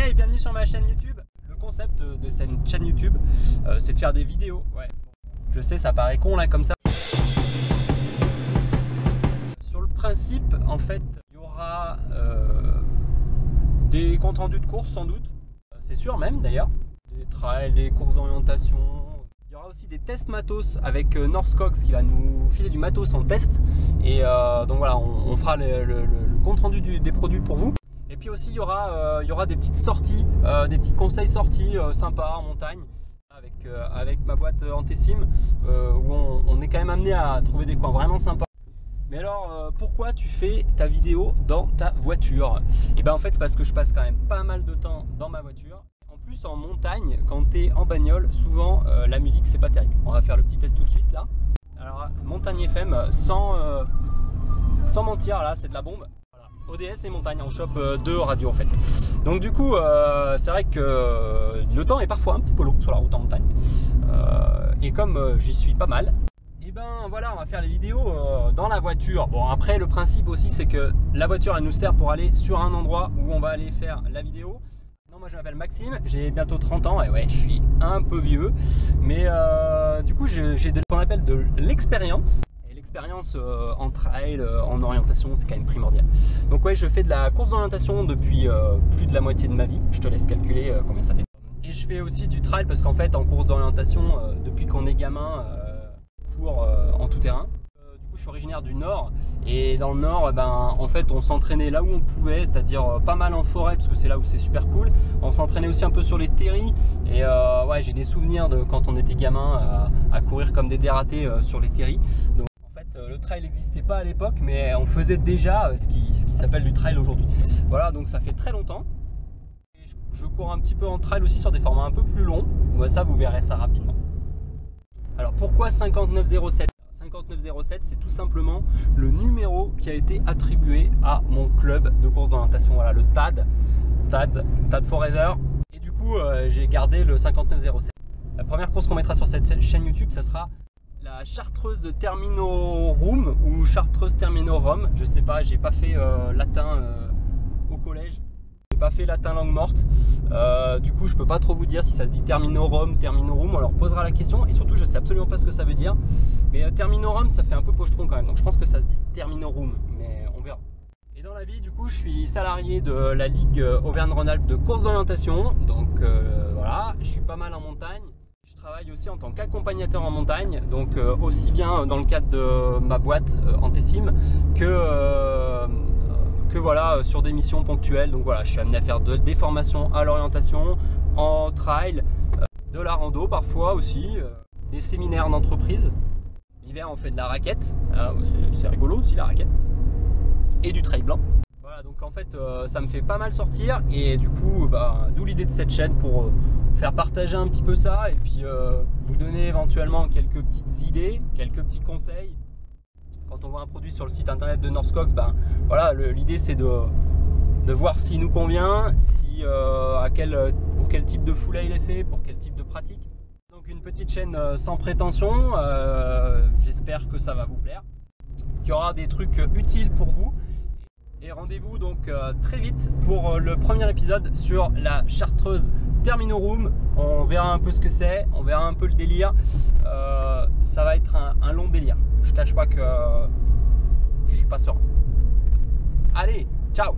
Hey, bienvenue sur ma chaîne YouTube. Le concept de cette chaîne YouTube, c'est de faire des vidéos. Ouais. Je sais, ça paraît con là comme ça. Sur le principe, en fait, il y aura des comptes rendus de courses sans doute. C'est sûr même d'ailleurs. Des trails, des courses d'orientation. Il y aura aussi des tests matos avec Northcox qui va nous filer du matos en test. Et donc voilà, on fera le compte rendu des produits pour vous. Et puis aussi il y aura des petites sorties, des petits conseils sorties sympas en montagne avec ma boîte Antesim où on est quand même amené à trouver des coins vraiment sympas. Mais alors pourquoi tu fais ta vidéo dans ta voiture? Et bien en fait c'est parce que je passe quand même pas mal de temps dans ma voiture. En plus en montagne, quand tu es en bagnole, souvent la musique c'est pas terrible. On va faire le petit test tout de suite là. Alors Montagne FM sans mentir là, c'est de la bombe. ODS et montagne, on chope deux radios en fait. Donc du coup, c'est vrai que le temps est parfois un petit peu long sur la route en montagne. Et comme j'y suis pas mal, et ben voilà, on va faire les vidéos dans la voiture. Bon après, le principe aussi, c'est que la voiture, elle nous sert pour aller sur un endroit où on va aller faire la vidéo. Non, moi je m'appelle Maxime, j'ai bientôt 30 ans et ouais, je suis un peu vieux. Mais du coup, j'ai ce qu'on appelle de l'expérience. L'expérience en trail, en orientation, c'est quand même primordial. Donc ouais, je fais de la course d'orientation depuis plus de la moitié de ma vie. Je te laisse calculer combien ça fait. Et je fais aussi du trail parce qu'en fait, en course d'orientation, depuis qu'on est gamin, on court en tout terrain. Du coup, je suis originaire du Nord. Et dans le Nord, en fait, on s'entraînait là où on pouvait, c'est-à-dire pas mal en forêt parce que c'est là où c'est super cool. On s'entraînait aussi un peu sur les terris. Et ouais, j'ai des souvenirs de quand on était gamin à courir comme des dératés sur les terris. Donc, le trail n'existait pas à l'époque, mais on faisait déjà ce qui s'appelle du trail aujourd'hui. Voilà, donc ça fait très longtemps. Et je cours un petit peu en trail aussi sur des formats un peu plus longs. Moi, ça, vous verrez ça rapidement. Alors, pourquoi 5907 ? 5907, c'est tout simplement le numéro qui a été attribué à mon club de course d'orientation. Voilà, le TAD Forever. Et du coup, j'ai gardé le 5907. La première course qu'on mettra sur cette chaîne YouTube, ça sera la Chartreuse Termino Room ou Chartreuse Termino Rome, je sais pas, j'ai pas fait latin au collège, j'ai pas fait latin langue morte, du coup je peux pas trop vous dire si ça se dit Termino Rome, Termino Room, on leur posera la question et surtout je sais absolument pas ce que ça veut dire, mais Termino Rome ça fait un peu pochetron quand même, donc je pense que ça se dit Termino Room, mais on verra. Et dans la vie du coup je suis salarié de la Ligue Auvergne-Rhône-Alpes de course d'orientation, donc voilà, je suis pas mal en montagne. Je travaille aussi en tant qu'accompagnateur en montagne, donc aussi bien dans le cadre de ma boîte Antesim que voilà, sur des missions ponctuelles. Donc voilà, je suis amené à faire des formations à l'orientation, en trail, de la rando parfois aussi, des séminaires d'entreprise. L'hiver on fait de la raquette, c'est rigolo aussi la raquette, et du trail blanc. Voilà, donc en fait ça me fait pas mal sortir et du coup d'où l'idée de cette chaîne pour faire partager un petit peu ça et puis vous donner éventuellement quelques petites idées, quelques petits conseils. Quand on voit un produit sur le site internet de Northcox, voilà, l'idée c'est de voir s'il nous convient, si, pour quel type de foulée il est fait, pour quel type de pratique. Donc une petite chaîne sans prétention, j'espère que ça va vous plaire, qu'il y aura des trucs utiles pour vous. Et rendez-vous donc très vite pour le premier épisode sur la Chartreuse Termino Room. On verra un peu ce que c'est, on verra un peu le délire. Ça va être un long délire. Je cache pas que je suis pas serein. Allez, ciao!